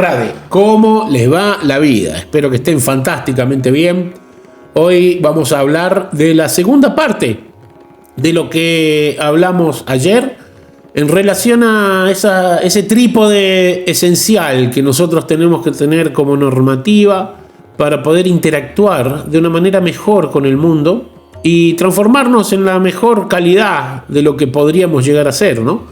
Rade, ¿cómo les va la vida? Espero que estén fantásticamente bien. Hoy vamos a hablar de la segunda parte de lo que hablamos ayer en relación a ese trípode esencial que nosotros tenemos que tener como normativa para poder interactuar de una manera mejor con el mundo y transformarnos en la mejor calidad de lo que podríamos llegar a ser, ¿no?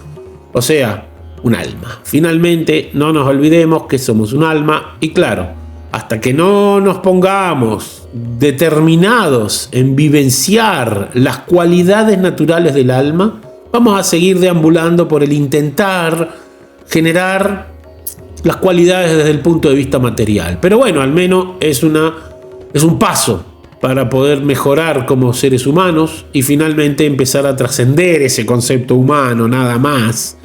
O sea, un alma. Finalmente, no nos olvidemos que somos un alma y claro, hasta que no nos pongamos determinados en vivenciar las cualidades naturales del alma, vamos a seguir deambulando por el intentar generar las cualidades desde el punto de vista material. Pero bueno, al menos es un paso para poder mejorar como seres humanos y finalmente empezar a trascender ese concepto humano nada más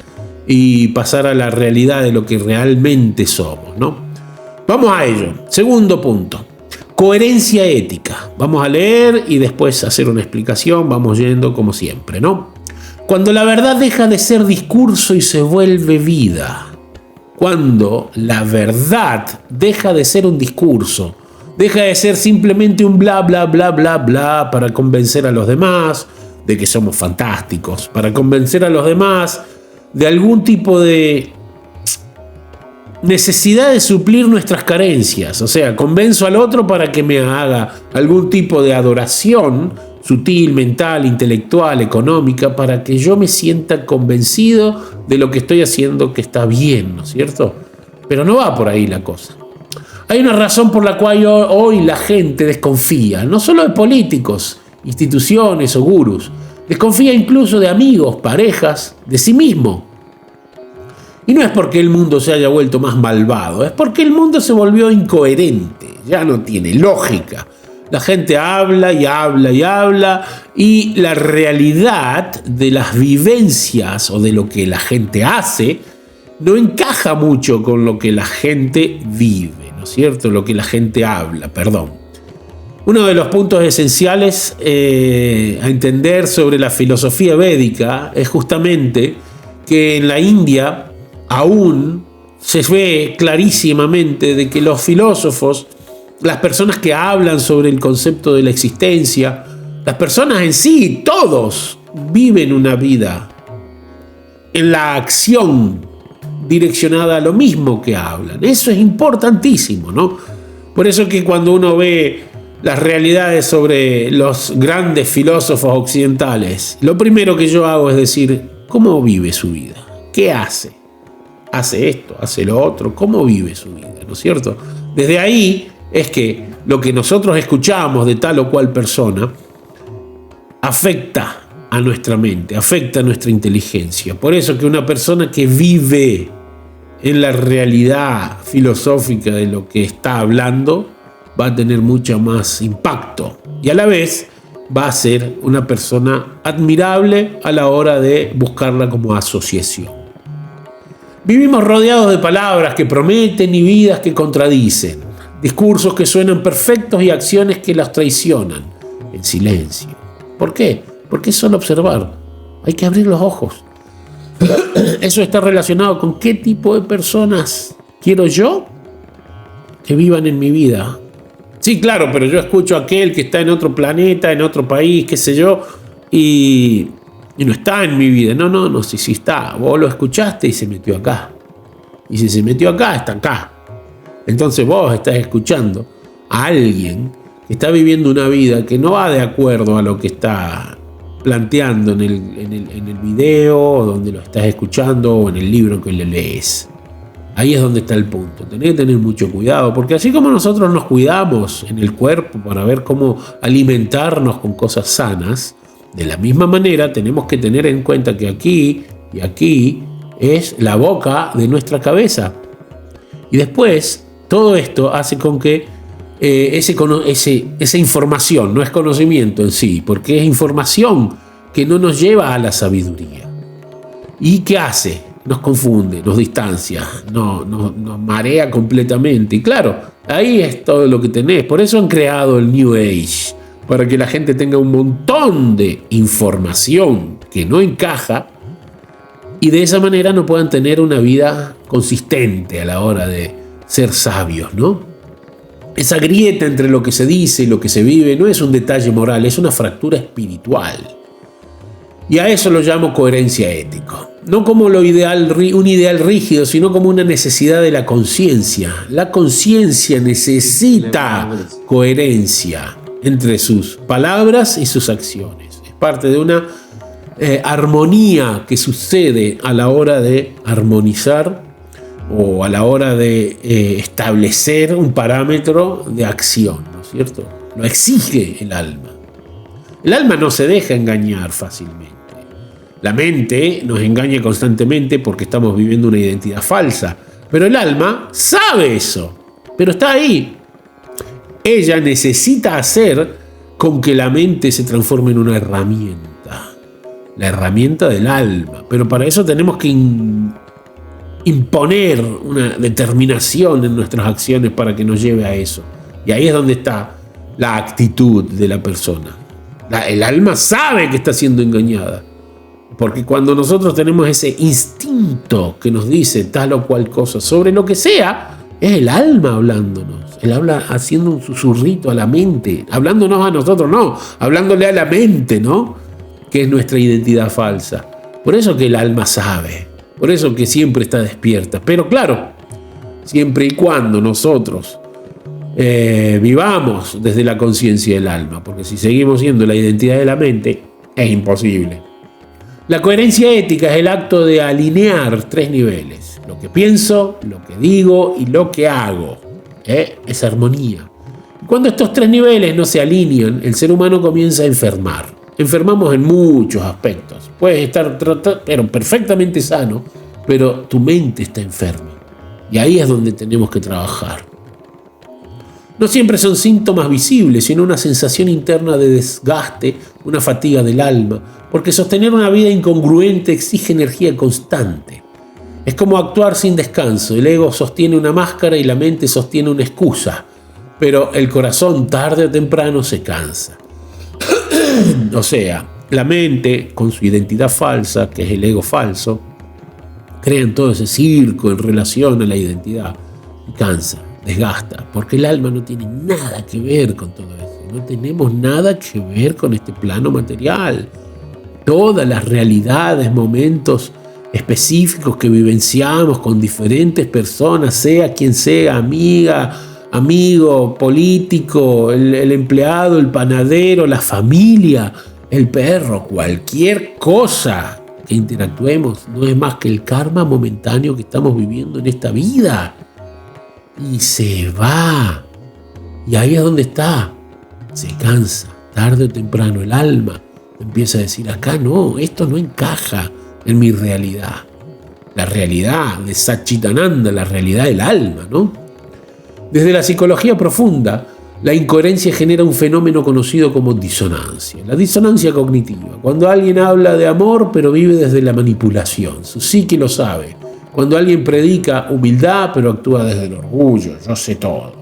y pasar a la realidad de lo que realmente somos, ¿no? Vamos a ello. Segundo punto. Coherencia ética. Vamos a leer y después hacer una explicación. Vamos yendo como siempre, ¿no? Cuando la verdad deja de ser discurso y se vuelve vida. Cuando la verdad deja de ser un discurso, deja de ser simplemente un bla, bla, bla, bla, bla para convencer a los demás de que somos fantásticos, para convencer a los demás de algún tipo de necesidad de suplir nuestras carencias. O sea, convenzo al otro para que me haga algún tipo de adoración sutil, mental, intelectual, económica, para que yo me sienta convencido de lo que estoy haciendo que está bien, ¿no es cierto? Pero no va por ahí la cosa. Hay una razón por la cual hoy la gente desconfía, no solo de políticos, instituciones o gurús, desconfía incluso de amigos, parejas, de sí mismo. Y no es porque el mundo se haya vuelto más malvado, es porque el mundo se volvió incoherente, ya no tiene lógica. La gente habla y habla y habla y la realidad de las vivencias o de lo que la gente hace no encaja mucho con lo que la gente vive, ¿no es cierto? Lo que la gente habla, perdón. Uno de los puntos esenciales a entender sobre la filosofía védica es justamente que en la India aún se ve clarísimamente de que los filósofos, las personas que hablan sobre el concepto de la existencia, las personas en sí, todos viven una vida en la acción direccionada a lo mismo que hablan. Eso es importantísimo, ¿no? Por eso que cuando uno ve las realidades sobre los grandes filósofos occidentales, lo primero que yo hago es decir, ¿cómo vive su vida? ¿Qué hace? ¿Hace esto? ¿Hace lo otro? ¿Cómo vive su vida? ¿No es cierto? Desde ahí es que lo que nosotros escuchamos de tal o cual persona afecta a nuestra mente, afecta a nuestra inteligencia. Por eso que una persona que vive en la realidad filosófica de lo que está hablando va a tener mucho más impacto y a la vez va a ser una persona admirable a la hora de buscarla como asociación. Vivimos rodeados de palabras que prometen y vidas que contradicen, discursos que suenan perfectos y acciones que las traicionan en silencio. ¿Por qué? Porque es solo observar, hay que abrir los ojos. Eso está relacionado con qué tipo de personas quiero yo que vivan en mi vida. Sí, claro, pero yo escucho a aquel que está en otro planeta, en otro país, qué sé yo, y no está en mi vida. No, sí está. Vos lo escuchaste y se metió acá. Y si se metió acá, está acá. Entonces vos estás escuchando a alguien que está viviendo una vida que no va de acuerdo a lo que está planteando en el video, o donde lo estás escuchando, o en el libro que le lees. Ahí es donde está el punto. Tenés que tener mucho cuidado, porque así como nosotros nos cuidamos en el cuerpo para ver cómo alimentarnos con cosas sanas, de la misma manera tenemos que tener en cuenta que aquí y aquí es la boca de nuestra cabeza. Y después, todo esto hace con que esa información, no es conocimiento en sí, porque es información que no nos lleva a la sabiduría. ¿Y qué hace? Nos confunde, nos distancia, nos marea completamente. Y claro, ahí es todo lo que tenés. Por eso han creado el New Age, para que la gente tenga un montón de información que no encaja y de esa manera no puedan tener una vida consistente a la hora de ser sabios, ¿no? Esa grieta entre lo que se dice y lo que se vive no es un detalle moral, es una fractura espiritual. Y a eso lo llamo coherencia ética. No como un ideal rígido, sino como una necesidad de la conciencia. La conciencia necesita coherencia entre sus palabras y sus acciones. Es parte de una armonía que sucede a la hora de armonizar o a la hora de establecer un parámetro de acción, ¿no es cierto? Lo exige el alma. El alma no se deja engañar fácilmente. La mente nos engaña constantemente porque estamos viviendo una identidad falsa, pero el alma sabe eso, pero está ahí. Ella necesita hacer con que la mente se transforme en una herramienta, la herramienta del alma, pero para eso tenemos que imponer una determinación en nuestras acciones para que nos lleve a eso. Y ahí es donde está la actitud de la persona. El alma sabe que está siendo engañada, porque cuando nosotros tenemos ese instinto que nos dice tal o cual cosa sobre lo que sea, es el alma hablándonos. Él habla haciendo un susurrito a la mente, hablándonos a nosotros, no, hablándole a la mente, ¿no? Que es nuestra identidad falsa. Por eso que el alma sabe. Por eso que siempre está despierta. Pero claro, siempre y cuando nosotros vivamos desde la conciencia del alma, porque si seguimos siendo la identidad de la mente, es imposible. La coherencia ética es el acto de alinear 3 niveles: lo que pienso, lo que digo y lo que hago. Es armonía. Cuando estos 3 niveles no se alinean, el ser humano comienza a enfermar. Enfermamos en muchos aspectos. Puedes estar pero perfectamente sano, pero tu mente está enferma. Y ahí es donde tenemos que trabajar. No siempre son síntomas visibles, sino una sensación interna de desgaste, una fatiga del alma, porque sostener una vida incongruente exige energía constante. Es como actuar sin descanso. El ego sostiene una máscara y la mente sostiene una excusa, pero el corazón tarde o temprano se cansa. O sea, la mente, con su identidad falsa, que es el ego falso, crean todo ese circo en relación a la identidad y cansa, desgasta, porque el alma no tiene nada que ver con todo eso. No tenemos nada que ver con este plano material. Todas las realidades, momentos específicos que vivenciamos con diferentes personas, sea quien sea, amiga, amigo, político, el empleado, el panadero, la familia, el perro, cualquier cosa que interactuemos, no es más que el karma momentáneo que estamos viviendo en esta vida. Y se va. Y ahí es donde está. Se cansa. Tarde o temprano el alma empieza a decir: acá no, esto no encaja en mi realidad. La realidad de Satchitananda, la realidad del alma, ¿no? Desde la psicología profunda, la incoherencia genera un fenómeno conocido como disonancia. La disonancia cognitiva. Cuando alguien habla de amor, pero vive desde la manipulación. Su psique lo sabe. Cuando alguien predica humildad, pero actúa desde el orgullo. Yo sé todo.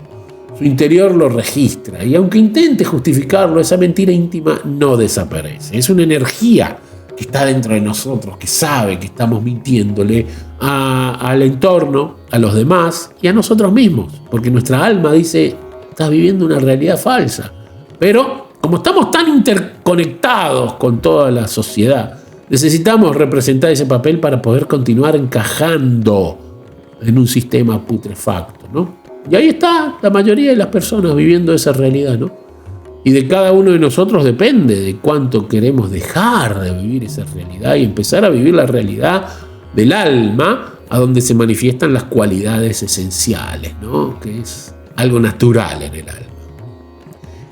Su interior lo registra. Y aunque intente justificarlo, esa mentira íntima no desaparece. Es una energía que está dentro de nosotros, que sabe que estamos mintiéndole al entorno, a los demás y a nosotros mismos, porque nuestra alma dice: estás viviendo una realidad falsa. Pero como estamos tan interconectados con toda la sociedad, necesitamos representar ese papel para poder continuar encajando en un sistema putrefacto, ¿no? Y ahí está la mayoría de las personas viviendo esa realidad, ¿no? Y de cada uno de nosotros depende de cuánto queremos dejar de vivir esa realidad y empezar a vivir la realidad del alma, a donde se manifiestan las cualidades esenciales, ¿no? Que es algo natural en el alma.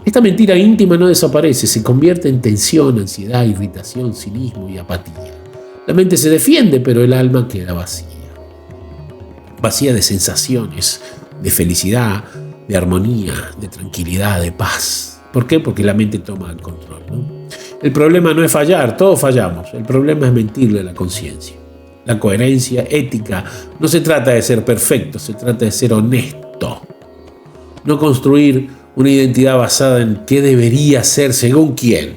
Esta mentira íntima no desaparece, se convierte en tensión, ansiedad, irritación, cinismo y apatía. La mente se defiende, pero el alma queda vacía. Vacía de sensaciones, de felicidad, de armonía, de tranquilidad, de paz. ¿Por qué? Porque la mente toma el control, ¿no? El problema no es fallar, todos fallamos. El problema es mentirle a la conciencia. La coherencia ética no se trata de ser perfecto, se trata de ser honesto. No construir una identidad basada en qué debería ser según quién.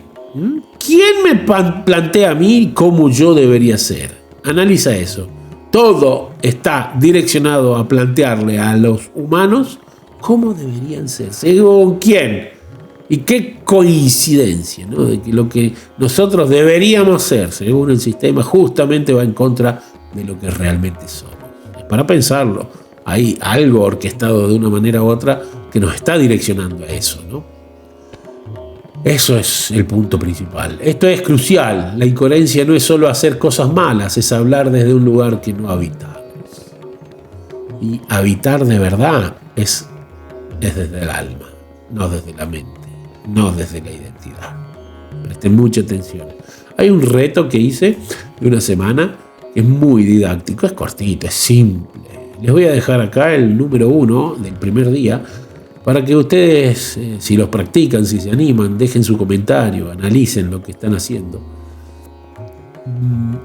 ¿Quién me plantea a mí cómo yo debería ser? Analiza eso. Todo está direccionado a plantearle a los humanos cómo deberían ser, según quién. Y qué coincidencia, ¿no? De que lo que nosotros deberíamos ser, según el sistema, justamente va en contra de lo que realmente somos. Es para pensarlo. Hay algo orquestado de una manera u otra que nos está direccionando a eso, ¿no? Eso es el punto principal. Esto es crucial. La incoherencia no es solo hacer cosas malas, es hablar desde un lugar que no habitamos. Y habitar de verdad es desde el alma, no desde la mente, no desde la identidad. Presten mucha atención. Hay un reto que hice de una semana que es muy didáctico, es cortito, es simple. Les voy a dejar acá el número 1 del primer día para que ustedes, si los practican, si se animan, dejen su comentario, analicen lo que están haciendo.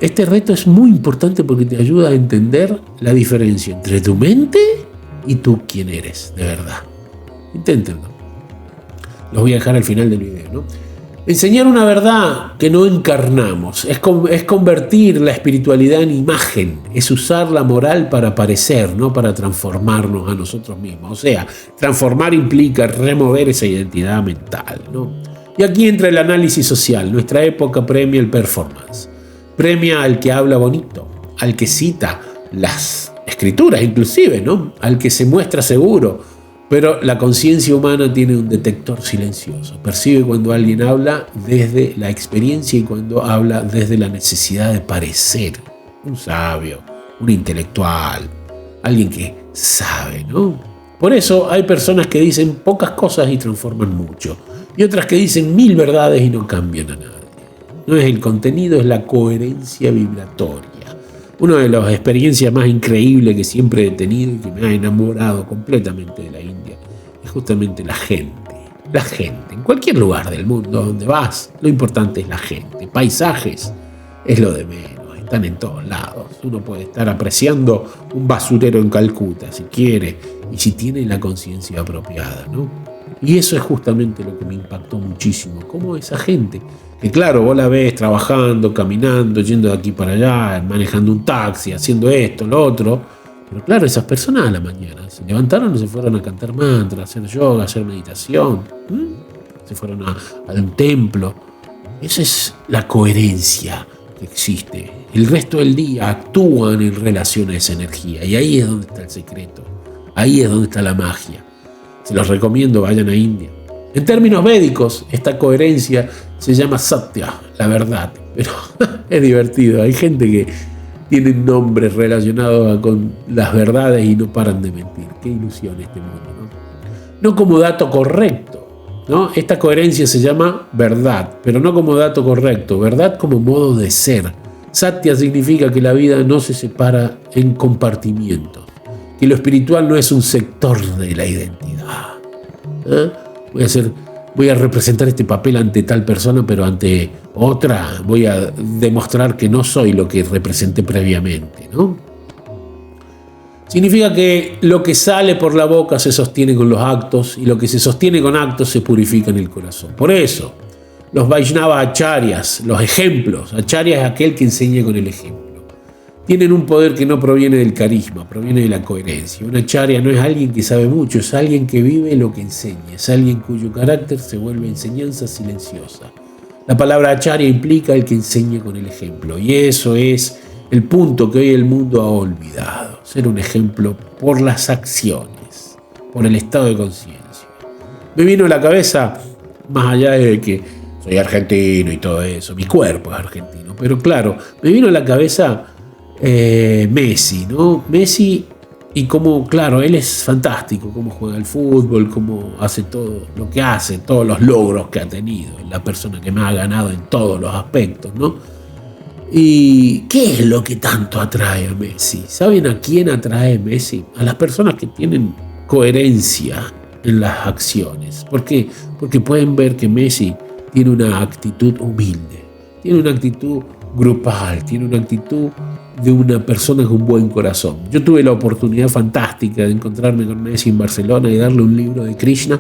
Este reto es muy importante porque te ayuda a entender la diferencia entre tu mente y tú quién eres, de verdad. Inténtenlo. Los voy a dejar al final del video, ¿no? Enseñar una verdad que no encarnamos es convertir la espiritualidad en imagen, es usar la moral para parecer, no para transformarnos a nosotros mismos. O sea, transformar implica remover esa identidad mental, ¿no? Y aquí entra el análisis social. Nuestra época premia el performance, premia al que habla bonito, al que cita las escrituras inclusive, ¿no? Al que se muestra seguro. Pero la conciencia humana tiene un detector silencioso. Percibe cuando alguien habla desde la experiencia y cuando habla desde la necesidad de parecer. Un sabio, un intelectual, alguien que sabe, ¿no? Por eso hay personas que dicen pocas cosas y transforman mucho. Y otras que dicen 1000 verdades y no cambian a nadie. No es el contenido, es la coherencia vibratoria. Una de las experiencias más increíbles que siempre he tenido y que me ha enamorado completamente de la India es justamente la gente. La gente, en cualquier lugar del mundo donde vas, lo importante es la gente. Paisajes es lo de menos, están en todos lados. Uno puede estar apreciando un basurero en Calcuta si quiere y si tiene la conciencia apropiada, ¿no? Y eso es justamente lo que me impactó muchísimo. Cómo esa gente, que claro, vos la ves trabajando, caminando, yendo de aquí para allá, manejando un taxi, haciendo esto, lo otro. Pero claro, esas personas a la mañana se levantaron y se fueron a cantar mantra, a hacer yoga, a hacer meditación. Se fueron a un templo. Esa es la coherencia que existe. El resto del día actúan en relación a esa energía. Y ahí es donde está el secreto. Ahí es donde está la magia. Se los recomiendo, vayan a India. En términos védicos, esta coherencia se llama Satya, la verdad. Pero es divertido. Hay gente que tiene nombres relacionados con las verdades y no paran de mentir. Qué ilusión este mundo, ¿no? No como dato correcto, ¿no? Esta coherencia se llama verdad, pero no como dato correcto. Verdad como modo de ser. Satya significa que la vida no se separa en compartimientos. Que lo espiritual no es un sector de la identidad. Voy a representar este papel ante tal persona, pero ante otra voy a demostrar que no soy lo que representé previamente, ¿no? Significa que lo que sale por la boca se sostiene con los actos y lo que se sostiene con actos se purifica en el corazón. Por eso, los Vaishnava acharyas, los ejemplos, acharya es aquel que enseña con el ejemplo. Tienen un poder que no proviene del carisma, proviene de la coherencia. Un acharya no es alguien que sabe mucho, es alguien que vive lo que enseña, es alguien cuyo carácter se vuelve enseñanza silenciosa. La palabra acharya implica el que enseña con el ejemplo, y eso es el punto que hoy el mundo ha olvidado. Ser un ejemplo por las acciones, por el estado de conciencia. Me vino a la cabeza, más allá de que soy argentino y todo eso, mi cuerpo es argentino, pero claro, me vino a la cabeza Messi, ¿no? Messi, y cómo, claro, él es fantástico, cómo juega el fútbol, cómo hace todo lo que hace, todos los logros que ha tenido, es la persona que más ha ganado en todos los aspectos, ¿no? ¿Y qué es lo que tanto atrae a Messi? ¿Saben a quién atrae Messi? A las personas que tienen coherencia en las acciones. ¿Por qué? Porque pueden ver que Messi tiene una actitud humilde, tiene una actitud grupal, tiene una actitud de una persona con buen corazón. Yo tuve la oportunidad fantástica de encontrarme con Messi en Barcelona y darle un libro de Krishna,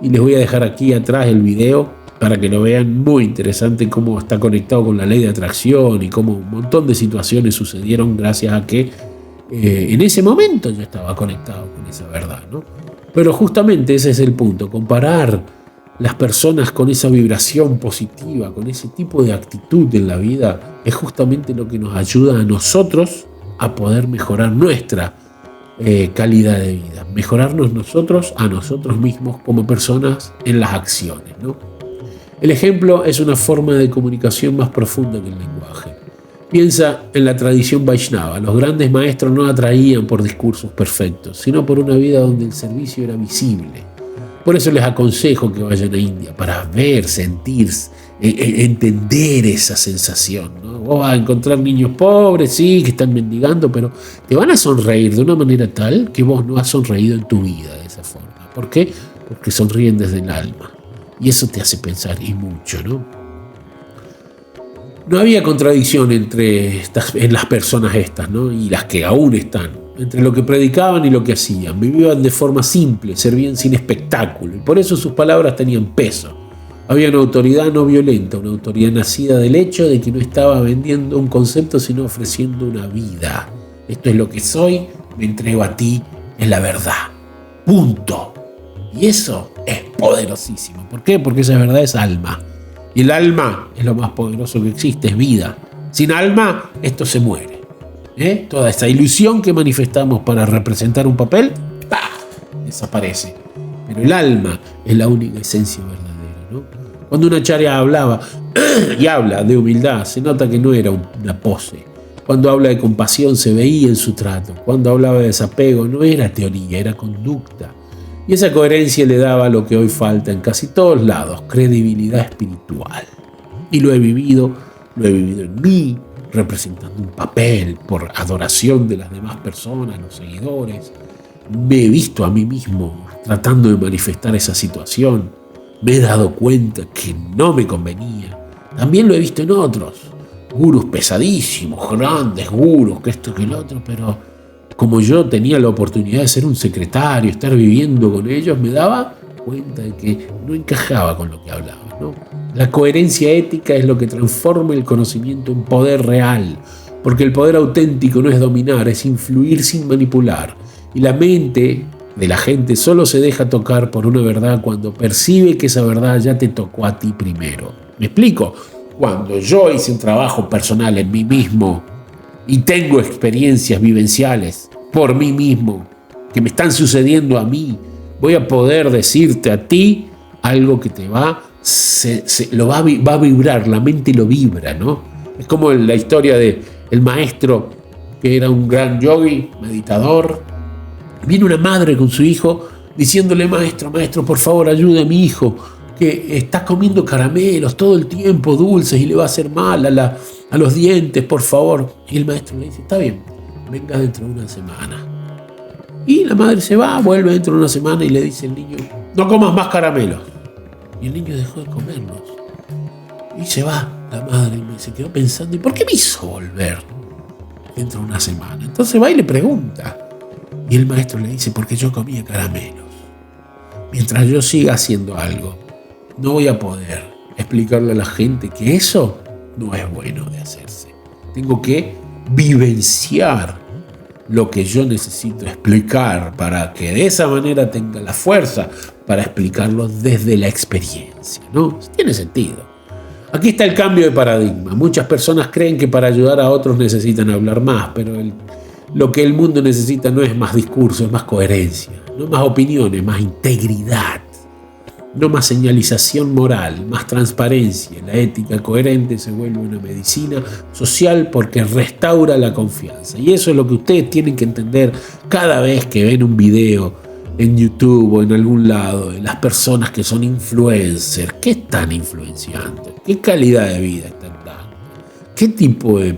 y les voy a dejar aquí atrás el video para que lo vean. Muy interesante cómo está conectado con la ley de atracción y cómo un montón de situaciones sucedieron gracias a que en ese momento yo estaba conectado con esa verdad, ¿no? Pero justamente ese es el punto, comparar las personas con esa vibración positiva, con ese tipo de actitud en la vida, es justamente lo que nos ayuda a nosotros a poder mejorar nuestra calidad de vida, mejorarnos nosotros a nosotros mismos como personas en las acciones, ¿no? El ejemplo es una forma de comunicación más profunda que el lenguaje. Piensa en la tradición Vaishnava. Los grandes maestros no atraían por discursos perfectos, sino por una vida donde el servicio era visible. Por eso les aconsejo que vayan a India para ver, sentir, entender esa sensación, ¿no? Vos vas a encontrar niños pobres, sí, que están mendigando, pero te van a sonreír de una manera tal que vos no has sonreído en tu vida de esa forma. ¿Por qué? Porque sonríen desde el alma. Y eso te hace pensar, y mucho, ¿no? No había contradicción en las personas estas, ¿no? Y las que aún están, entre lo que predicaban y lo que hacían. Vivían de forma simple, servían sin espectáculo, y por eso sus palabras tenían peso. Había una autoridad no violenta, una autoridad nacida del hecho de que no estaba vendiendo un concepto, sino ofreciendo una vida. Esto es lo que soy, me entrego a ti, es la verdad. Punto. Y eso es poderosísimo. ¿Por qué? Porque esa verdad es alma. Y el alma es lo más poderoso que existe, es vida. Sin alma, esto se muere. Toda esa ilusión que manifestamos para representar un papel, ¡pah!, desaparece. Pero el alma es la única esencia verdadera, ¿no? Cuando una acharya hablaba y habla de humildad, se nota que no era una pose. Cuando habla de compasión, se veía en su trato. Cuando hablaba de desapego, no era teoría, era conducta. Y esa coherencia le daba lo que hoy falta en casi todos lados, credibilidad espiritual. Y lo he vivido en mí, representando un papel por adoración de las demás personas, los seguidores. Me he visto a mí mismo tratando de manifestar esa situación. Me he dado cuenta que no me convenía. También lo he visto en otros. Gurús pesadísimos, grandes gurús, que esto, que el otro, pero como yo tenía la oportunidad de ser un secretario, estar viviendo con ellos, me daba cuenta de que no encajaba con lo que hablaba, ¿no? La coherencia ética es lo que transforma el conocimiento en poder real, porque el poder auténtico no es dominar, es influir sin manipular. Y la mente de la gente solo se deja tocar por una verdad cuando percibe que esa verdad ya te tocó a ti primero. ¿Me explico? Cuando yo hice un trabajo personal en mí mismo y tengo experiencias vivenciales por mí mismo que me están sucediendo a mí, voy a poder decirte a ti algo que te va a vibrar, la mente lo vibra, ¿no? Es como la historia de el maestro que era un gran yogi, meditador. Viene una madre con su hijo diciéndole: maestro, por favor, ayude a mi hijo, que está comiendo caramelos todo el tiempo, dulces, y le va a hacer mal a los dientes, por favor. Y el maestro le dice: está bien, venga dentro de una semana. Y la madre se va, vuelve dentro de una semana y le dice al niño: no comas más caramelos. Y el niño dejó de comerlos. Y se va la madre y se quedó pensando: ¿y por qué me hizo volver dentro de una semana? Entonces va y le pregunta. Y el maestro le dice: porque yo comía caramelos. Mientras yo siga haciendo algo, no voy a poder explicarle a la gente que eso no es bueno de hacerse. Tengo que vivenciar lo que yo necesito explicar para que de esa manera tenga la fuerza para explicarlo desde la experiencia, ¿no? Tiene sentido. Aquí está el cambio de paradigma. Muchas personas creen que para ayudar a otros necesitan hablar más, pero lo que el mundo necesita no es más discurso, es más coherencia, no más opiniones, más integridad. No más señalización moral, más transparencia. La ética coherente se vuelve una medicina social porque restaura la confianza. Y eso es lo que ustedes tienen que entender cada vez que ven un video en YouTube o en algún lado de las personas que son influencers. ¿Qué están influenciando? ¿Qué calidad de vida están dando? ¿Qué tipo de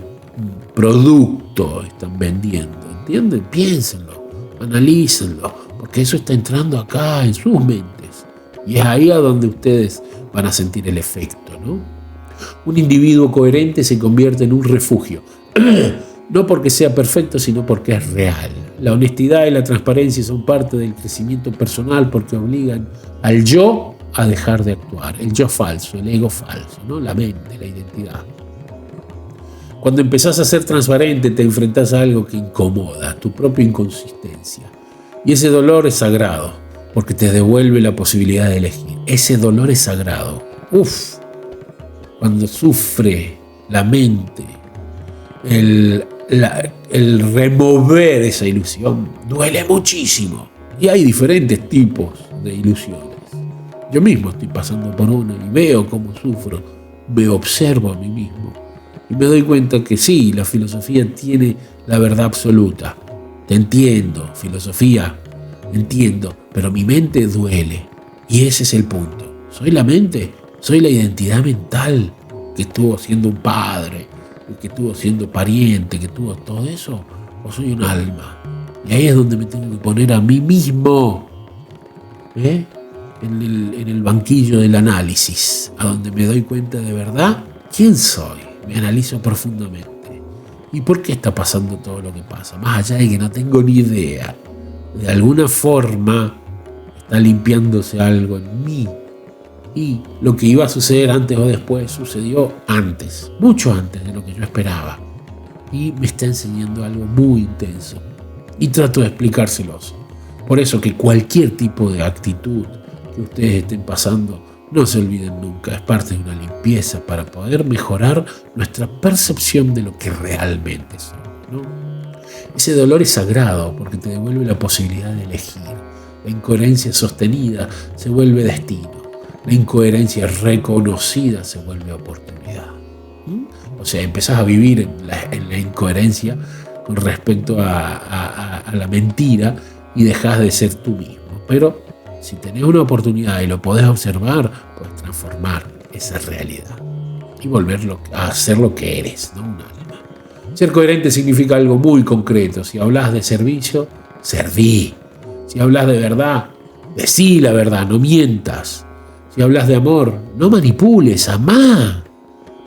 producto están vendiendo? ¿Entienden? Piénsenlo, analícenlo, porque eso está entrando acá en sus mentes. Y es ahí a donde ustedes van a sentir el efecto, ¿no? Un individuo coherente se convierte en un refugio. No porque sea perfecto, sino porque es real. La honestidad y la transparencia son parte del crecimiento personal porque obligan al yo a dejar de actuar. El yo falso, el ego falso, ¿no? La mente, la identidad. Cuando empezás a ser transparente, te enfrentás a algo que incomoda, tu propia inconsistencia. Y ese dolor es sagrado, porque te devuelve la posibilidad de elegir. Ese dolor es sagrado. Cuando sufre la mente, el remover esa ilusión, duele muchísimo. Y hay diferentes tipos de ilusiones. Yo mismo estoy pasando por una y veo cómo sufro, me observo a mí mismo y me doy cuenta que sí, la filosofía tiene la verdad absoluta. Te entiendo, filosofía, entiendo, pero mi mente duele y ese es el punto. ¿Soy la mente? ¿Soy la identidad mental que estuvo siendo un padre, que estuvo siendo pariente, que tuvo todo eso? ¿O soy un alma? Y ahí es donde me tengo que poner a mí mismo, en el banquillo del análisis, a donde me doy cuenta de verdad quién soy. Me analizo profundamente. ¿Y por qué está pasando todo lo que pasa? Más allá de que no tengo ni idea, de alguna forma está limpiándose algo en mí. Y lo que iba a suceder antes o después sucedió antes, mucho antes de lo que yo esperaba. Y me está enseñando algo muy intenso. Y trato de explicárselos. Por eso que cualquier tipo de actitud que ustedes estén pasando, no se olviden nunca, es parte de una limpieza para poder mejorar nuestra percepción de lo que realmente somos, ¿no? Ese dolor es sagrado porque te devuelve la posibilidad de elegir. La incoherencia sostenida se vuelve destino. La incoherencia reconocida se vuelve oportunidad. O sea, empezás a vivir en la incoherencia con respecto a la mentira y dejás de ser tú mismo. Pero si tenés una oportunidad y lo podés observar, puedes transformar esa realidad y volverlo a ser lo que eres, ¿no? Un alma. Ser coherente significa algo muy concreto. Si hablas de servicio, serví. Si hablas de verdad, decí la verdad, no mientas. Si hablas de amor, no manipules, amá.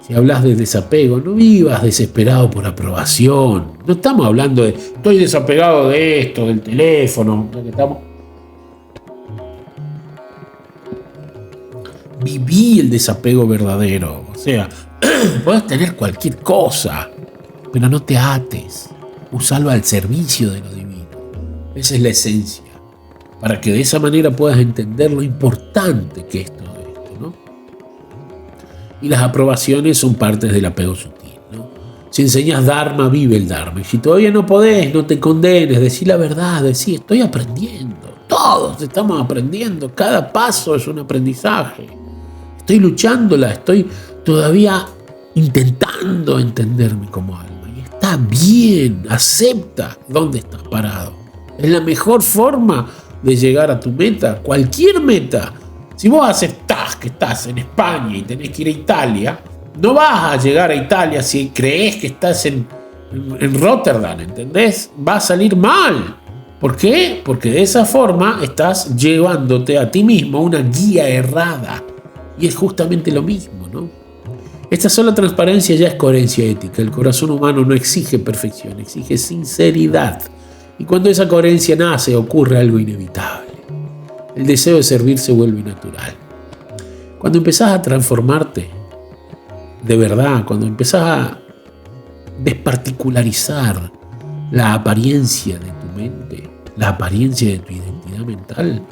Si hablas de desapego, no vivas desesperado por aprobación. No estamos hablando de estoy desapegado de esto, del teléfono. Viví el desapego verdadero. O sea, puedes tener cualquier cosa, pero no te ates. Usalo al servicio de lo divino. Esa es la esencia. Para que de esa manera puedas entender lo importante que es todo esto, ¿no? Y las aprobaciones son partes del apego sutil, ¿no? Si enseñas Dharma, vive el Dharma. Y si todavía no podés, no te condenes, decí la verdad, decí, estoy aprendiendo. Todos estamos aprendiendo, cada paso es un aprendizaje. Estoy luchándola, estoy todavía intentando entenderme como alma. Y está bien, acepta dónde estás parado. Es la mejor forma de llegar a tu meta, cualquier meta. Si vos aceptás que estás en España y tenés que ir a Italia, no vas a llegar a Italia si creés que estás en Rotterdam, ¿entendés? Va a salir mal. ¿Por qué? Porque de esa forma estás llevándote a ti mismo una guía errada. Y es justamente lo mismo, ¿no? Esta sola transparencia ya es coherencia ética. El corazón humano no exige perfección, exige sinceridad. Y cuando esa coherencia nace, ocurre algo inevitable. El deseo de servir se vuelve natural. Cuando empezás a transformarte de verdad, cuando empezás a desparticularizar la apariencia de tu mente, la apariencia de tu identidad mental,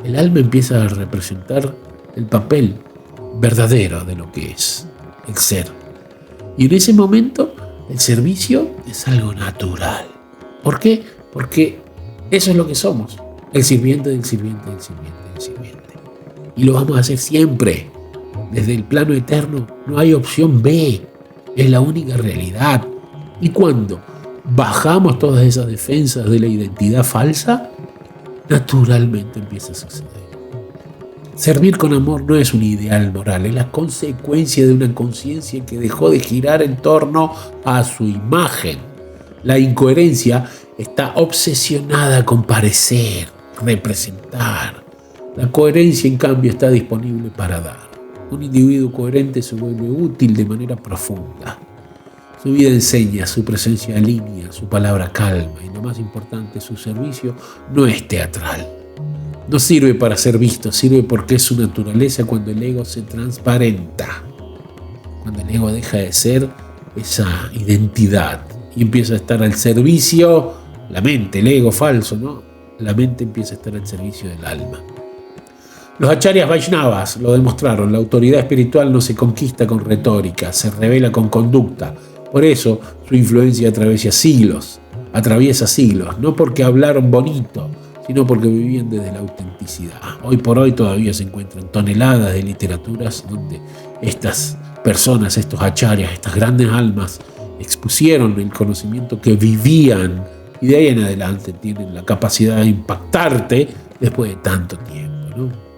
el alma empieza a representar el papel verdadero de lo que es el ser. Y en ese momento el servicio es algo natural. ¿Por qué? Porque eso es lo que somos. El sirviente del sirviente del sirviente del sirviente. Y lo vamos a hacer siempre. Desde el plano eterno no hay opción B. Es la única realidad. Y cuando bajamos todas esas defensas de la identidad falsa, naturalmente empieza a suceder. Servir con amor no es un ideal moral, es la consecuencia de una conciencia que dejó de girar en torno a su imagen. La incoherencia está obsesionada con parecer, representar. La coherencia, en cambio, está disponible para dar. Un individuo coherente se vuelve útil de manera profunda. Su vida enseña, su presencia alinea, su palabra calma y lo más importante, su servicio no es teatral. No sirve para ser visto, sirve porque es su naturaleza cuando el ego se transparenta. Cuando el ego deja de ser esa identidad y empieza a estar al servicio, la mente, el ego falso, ¿no? La mente empieza a estar al servicio del alma. Los acharyas Vaishnavas lo demostraron, la autoridad espiritual no se conquista con retórica, se revela con conducta. Por eso su influencia atraviesa siglos, no porque hablaron bonito, sino porque vivían desde la autenticidad. Hoy por hoy todavía se encuentran toneladas de literaturas donde estas personas, estos acharyas, estas grandes almas, expusieron el conocimiento que vivían y de ahí en adelante tienen la capacidad de impactarte después de tanto tiempo, ¿no?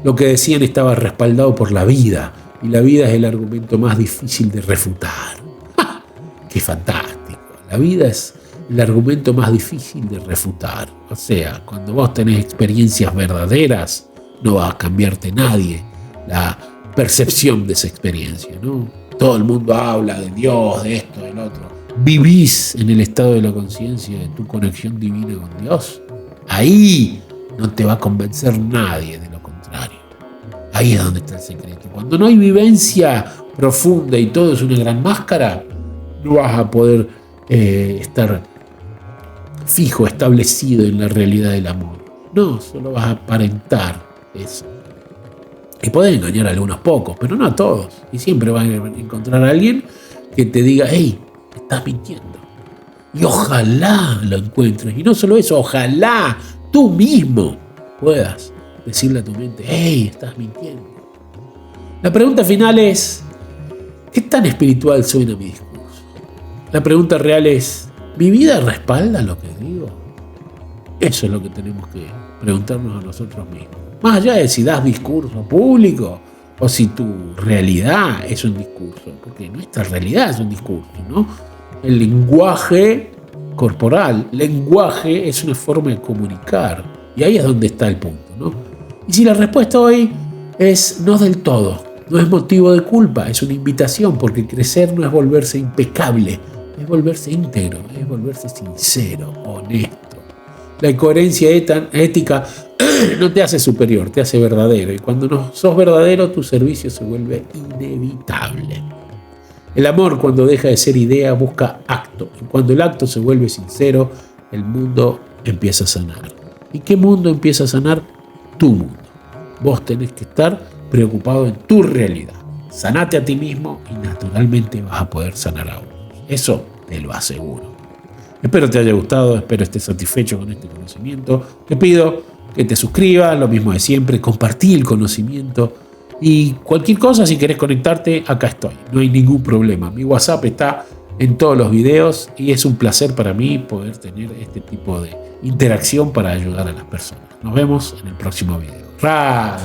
Lo que decían estaba respaldado por la vida, y la vida es el argumento más difícil de refutar. ¡Ja! ¡Qué fantástico! La vida es el argumento más difícil de refutar. O sea, cuando vos tenés experiencias verdaderas, no va a cambiarte nadie la percepción de esa experiencia, ¿no? Todo el mundo habla de Dios, de esto, del otro. Vivís en el estado de la conciencia de tu conexión divina con Dios. Ahí no te va a convencer nadie de lo contrario. Ahí es donde está el secreto. Cuando no hay vivencia profunda y todo es una gran máscara, no vas a poder estar fijo, establecido en la realidad del amor. No, solo vas a aparentar eso. Y podés engañar a algunos pocos, pero no a todos. Y siempre vas a encontrar a alguien que te diga, hey, estás mintiendo. Y ojalá lo encuentres. Y no solo eso, ojalá tú mismo puedas decirle a tu mente, hey, estás mintiendo. La pregunta final es, ¿qué tan espiritual suena mi discurso? La pregunta real es, ¿mi vida respalda lo que digo? Eso es lo que tenemos que preguntarnos a nosotros mismos. Más allá de si das discurso público o si tu realidad es un discurso, porque nuestra realidad es un discurso, ¿no? El lenguaje corporal, lenguaje es una forma de comunicar, y ahí es donde está el punto, ¿no? Y si la respuesta hoy es no del todo, no es motivo de culpa, es una invitación, porque crecer no es volverse impecable, es volverse íntegro, es volverse sincero, honesto. La coherencia ética no te hace superior, te hace verdadero. Y cuando no sos verdadero, tu servicio se vuelve inevitable. El amor, cuando deja de ser idea, busca acto. Y cuando el acto se vuelve sincero, el mundo empieza a sanar. ¿Y qué mundo empieza a sanar? Tu mundo. Vos tenés que estar preocupado en tu realidad. Sanate a ti mismo y naturalmente vas a poder sanar a otros. Eso te lo aseguro. Espero te haya gustado, espero estés satisfecho con este conocimiento. Te pido que te suscribas, lo mismo de siempre, compartí el conocimiento y cualquier cosa, si querés conectarte, acá estoy, no hay ningún problema. Mi WhatsApp está en todos los videos y es un placer para mí poder tener este tipo de interacción para ayudar a las personas. Nos vemos en el próximo video. ¡Ra!